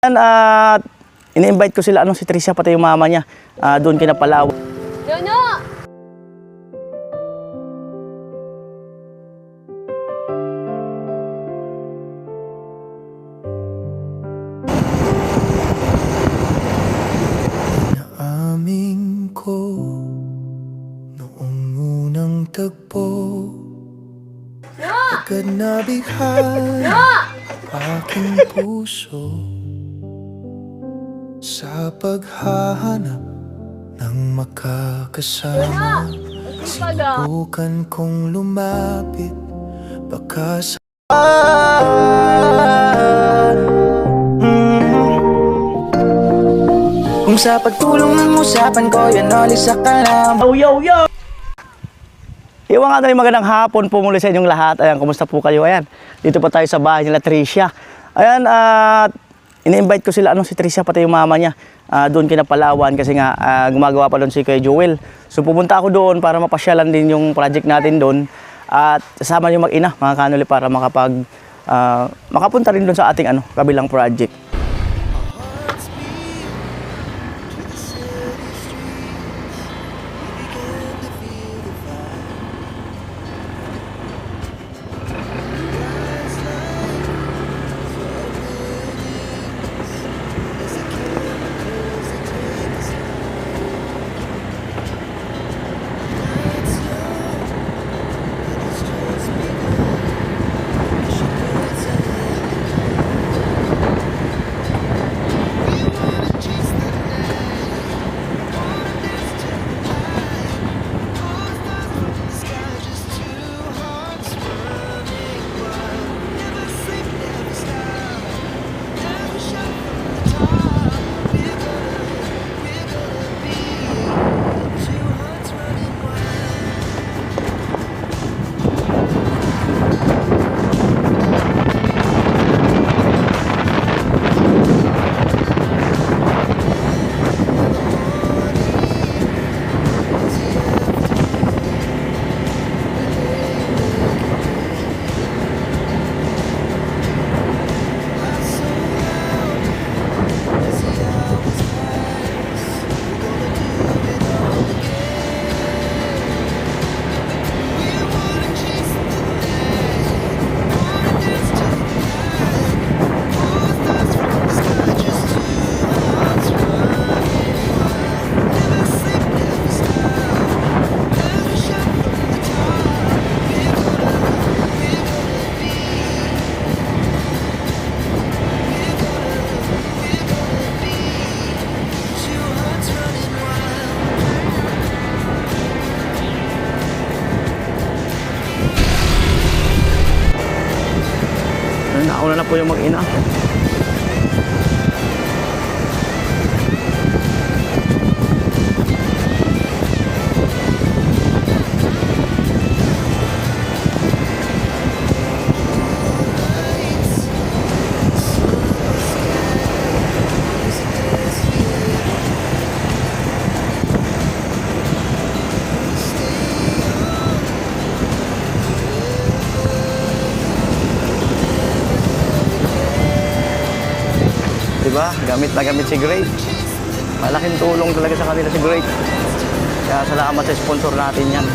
At ini-invite ko sila, si Tricia, pati yung mama niya, doon kina Palawan. Jono! Naamin ko noong unang tagpo, agad nabighal aking puso sa paghahanap ng makakasama. Sinubukan kong lumapit, baka sa kung sa pagtulong ng usapan ko, yan alisa ka lang. Yo! Iwan nga tayo magandang hapon po muli sa inyong lahat. Ayan, kumusta po kayo? Ayan, dito pa tayo sa bahay nila Tricia. Ayan, ini-invite ko sila, si Tricia, pati yung mama niya, doon kina Palawan kasi nga gumagawa pa doon si Kuya Joel. So pupunta ako doon para mapasyalan din yung project natin doon at kasama yung mag-ina, mga kanuli, para makapunta rin doon sa ating kabilang project. Nauna na po yung mag-ina. Diba? Gamit na gamit si Great. Malaking tulong talaga sa kanila si Great. Kaya salamat sa sponsor natin yan.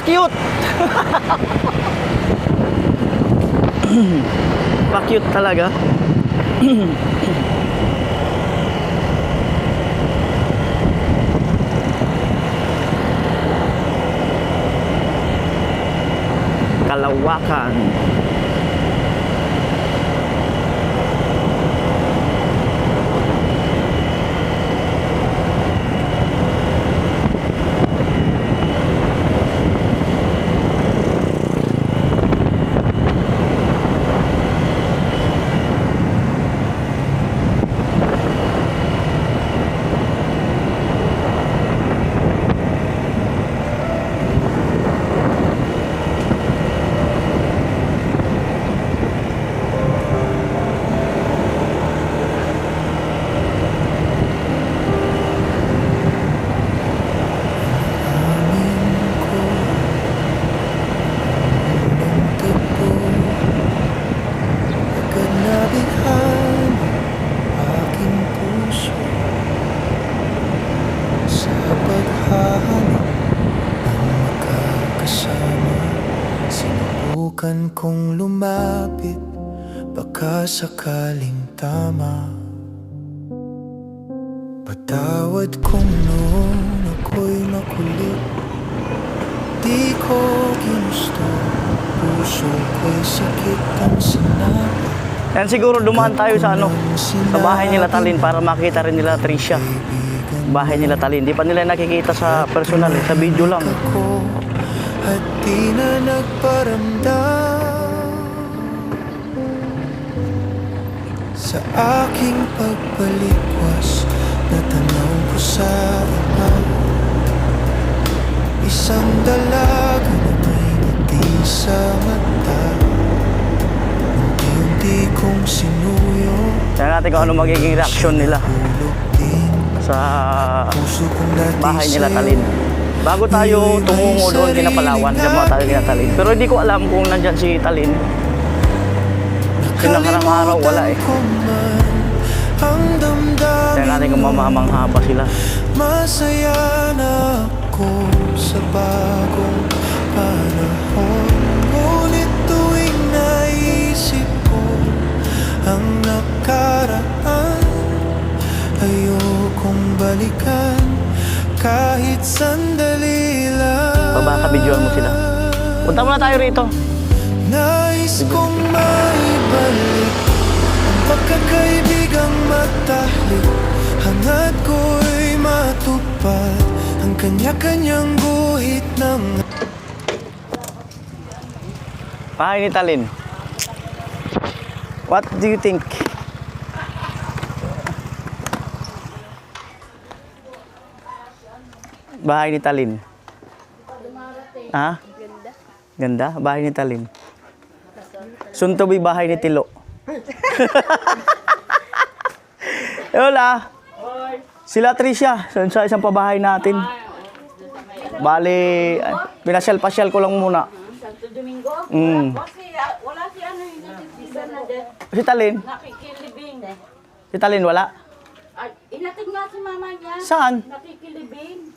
Pa-cute! Pa-cute talaga. Kalawakan. Agad na bihag aking puso sa paghahanap ng makakasama. Sinubukan kong lumapit, baka sakaling tama. Patawad kung noon ako'y makulit, di ko ginusto. Puso ko'y sakit ang sinabi. Yan siguro dumaan tayo sa ano, sa bahay nila Talin para makita rin nila Tricia. Bahay nila Talin. Di pa nila nakikita sa personal, sa video lang. Ako at di na nagparamdam sa aking pagbalikwas. Natanaw ko sa iba, isang dalaga na may ngiti sa mata. Unti-unti kong sinuyo, Tingnan natin kung ano magiging reaksyon nila hulog din sa puso kong dati bahay nila sa'yo. Talin. Bago tayo tumungo doon kina Palawan, diyan muna tayo kina Talin. Pero hindi ko alam kung nandyan si Talin. Nakarang araw wala eh. Nakalimutan ko man ang damdamin Tingnan natin kung mamamangha pa sila. Masaya na ako sa bagong panahon. Ngunit tuwing naisip ko ang nakaraan, ayokong balikan kahit sandali lang. Baba ka, videoan mo sila. Punta muna tayo rito. Nais kong maibalik ang pagkakaibigang matahlik. Hangad ko'y matupad ang kanya-kanyang guhit ng Bahay ni Talin. What do you think? Bahay ni Talin. Ha? Ganda. Bahay ni Talin. Soon to be bahay ni Tilo. Hola. Sila Tricia. Sa isang pabahay natin. Bali, pinasyal-pasyal ko lang muna. Santo Domingo? Wala si ano yung isa na dyan. Si Talin. Nakikilibing. Si Talin wala. Ay, inating nga si mama niya. Saan? Nakikilibing.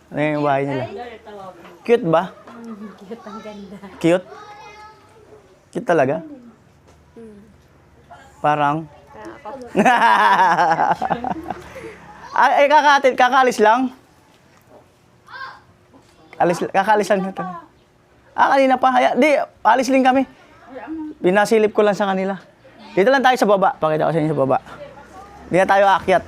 Ano yung bahay nila? Cute ba? Cute ang ganda. Cute? Cute talaga? Parang? Ay, kakalis lang? Kakalis lang ito. Kanina pa. Di, alis din kami. Pinasilip ko lang sa kanila. Dito lang tayo sa baba. Pakita ko sa inyo sa baba. Hindi na tayo aakyat.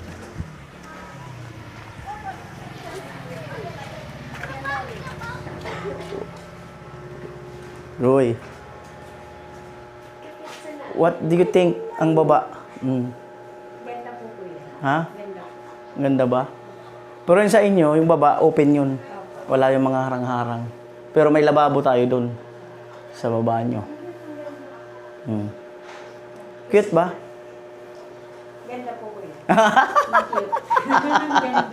Roy. What do you think ang baba? Ganda po po yan. Ha? Ganda. Ganda ba? Pero yun sa inyo, yung baba, open yun. Wala yung mga harang-harang. Pero may lababo tayo dun. Sa baba nyo. Cute ba? Ganda po po yan. Cute. Ganda.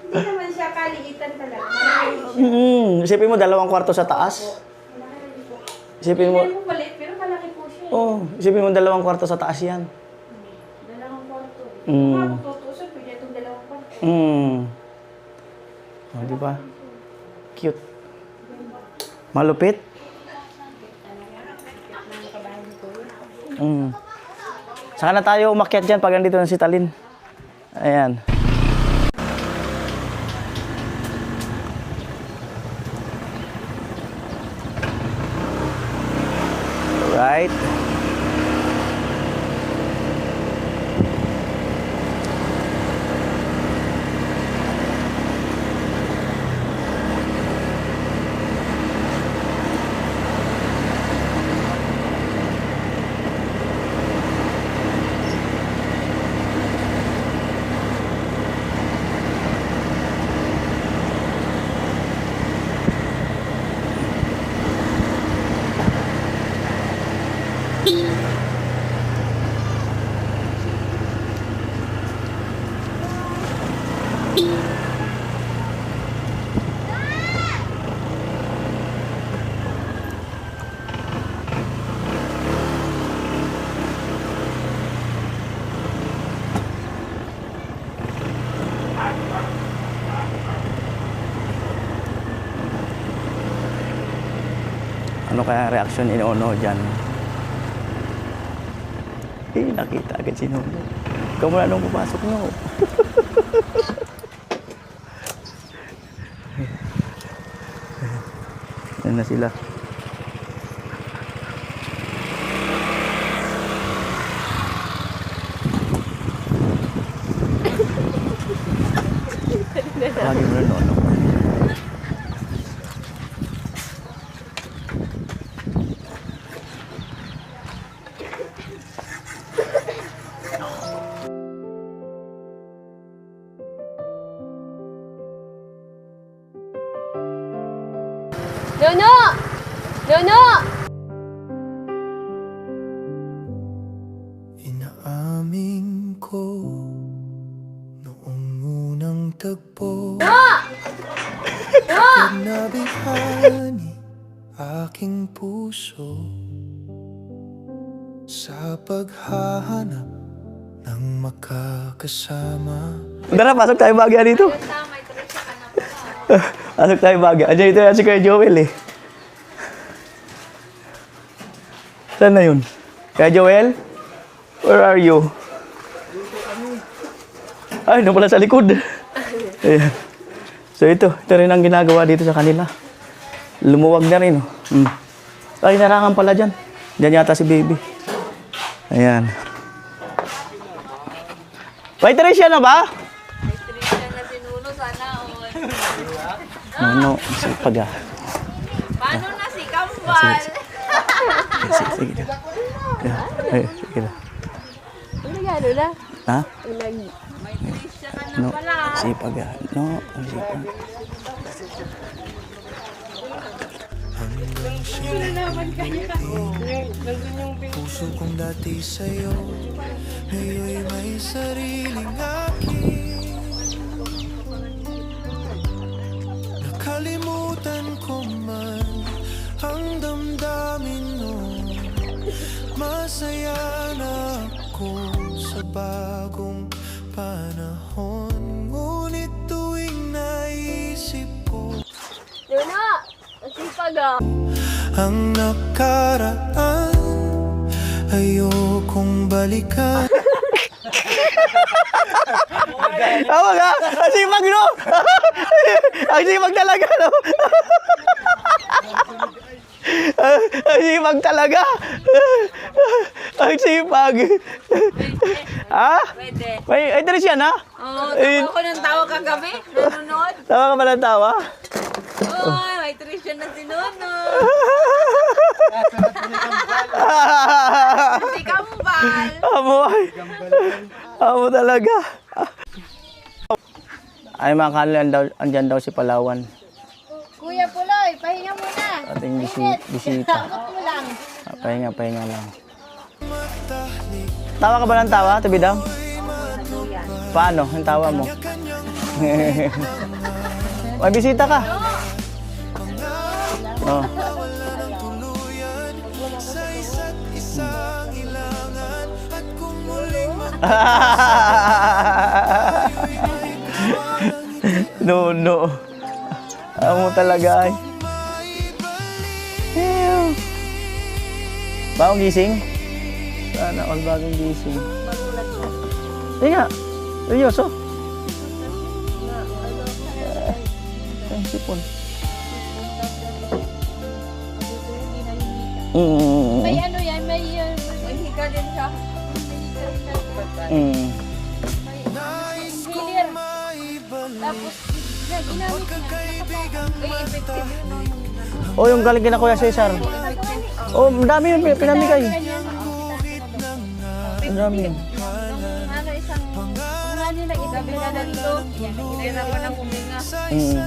Hindi naman siya kaliitan talaga. Isipin mo, 2 kwarto sa taas. Isipin mo, Hindi mo maliit, pero malaki po siya. isipin mo 2 kwarto sa taas yan. Dalawang kwarto. Mm. Kung tutusin, pwede itong dalawang kwarto. Di ba? Cute. Malupit? Saka na tayo umakyat dyan pag nandito na si Talin. Ayan. Right. Ano kaya ang reaksyon ni Nono dyan? Nakita agad si Nono. Ikaw muna nung pumasok nyo. Yan na sila. Tawagin mo na Nono. Nono! Nono! Inaamin ko noong unang tagpo Pag nabihani aking puso sa paghahanap ng makakasama. Tara, pasok tayo bagya dito. Pasok tayo bagya. Andiyan ito yan si Kuya Joel eh. Saan na yun? Kuya Joel? Where are you? Ay, doon pala sa likod. Ayan. So ito rin ang ginagawa dito sa kanila. Lumuwag na rin. Ay, narangan pala dyan. Dyan yata si baby. Ayan. May Tricia na ba? May Trisha na si Nuno, sana all. Nono, sipag ah. Paano na si Kambal? Sige na. Ay, sige na. Ano gano na? Ha? May Trisha ka na No, pala. sipag ah. No, ang sipag. Hanggang puso kong dati sa'yo ngayon'y may sariling akin. Nakalimutan ko man ang damdamin noon. Masaya na ako sa bagong panahon. Ngunit tuwing naisip ko Nuno! Masipag ah. ang nakaraan, ayokong balikan. Tama ka! Ang sipag, no? Ang sipag talaga, no? Ang sipag talaga. Ang sipag. Ha? Pwede. Ay, Tricia na? Oo, tawa ko ng tawa kagabi. Nanonood. Tawa ka ba ng tawa? Oo, may Trisha na si Nuno. Si Kambal. Ay. Amo talaga. Ay, mga kanila, andyan daw si Palawan. Kuya Puloy, pahinga muna. Ating bisita. Takot mo lang. Pahinga lang. Tawa ka ba ng tawa, Tibidang? Paano? Ang tawa mo? May bisita ka. Oh. No. Amo talaga ay. Bagong gising? Sana all bagong gising. Magulat siya. Hindi nga. Seryoso? Na, ano, Ang sipon. may ano yan, may hika din siya. May hika rin siya. May healer. Tapos, ginamit niya. Ay, effective yun. Oh, yung galing kina Kuya Cesar. Oh, ang dami yun, pinamigay. Ang dami yun. Ano, isang, ano nila, isabi na dito. Yan, nahirapan ng huminga. Diba,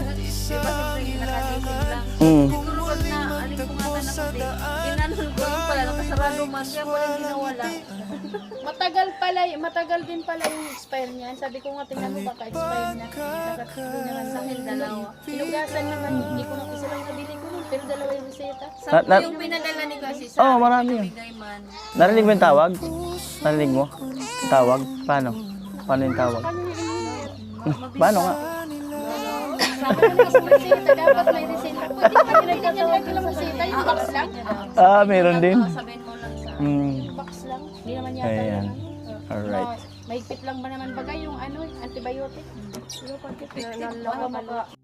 sobrang nakatisig lang. Siguro pag na, alingkungatan na kasi, inanon ko yung pala, nakasarado man, kaya pala ginawala. Matagal din pala yung expire niya. Sabi ko nga, tingnan mo baka expire na. Nakatuloy naman sa akin, dalawa. Hinugasan naman, hindi ko na isa lang nabili ko nun, pero dalawa yung reseta. Na- Yung pinadala ni kasi sa Oo, marami yun. bigay man. Narinig mo yung tawag? Narinig mo? Tawag? Paano? Paano yung tawag? Paano nga? Sabi ko na isang reseta, dapat may reseta. Pwede pa nilagyan lang reseta, yung box lang. Ah, meron din. Sabihin mo lang sa... Box lang. Hindi naman yata Ayan. yun. Alright. Mahigpit lang ba naman bagay yung ano, antibiotic? Pero pagkit na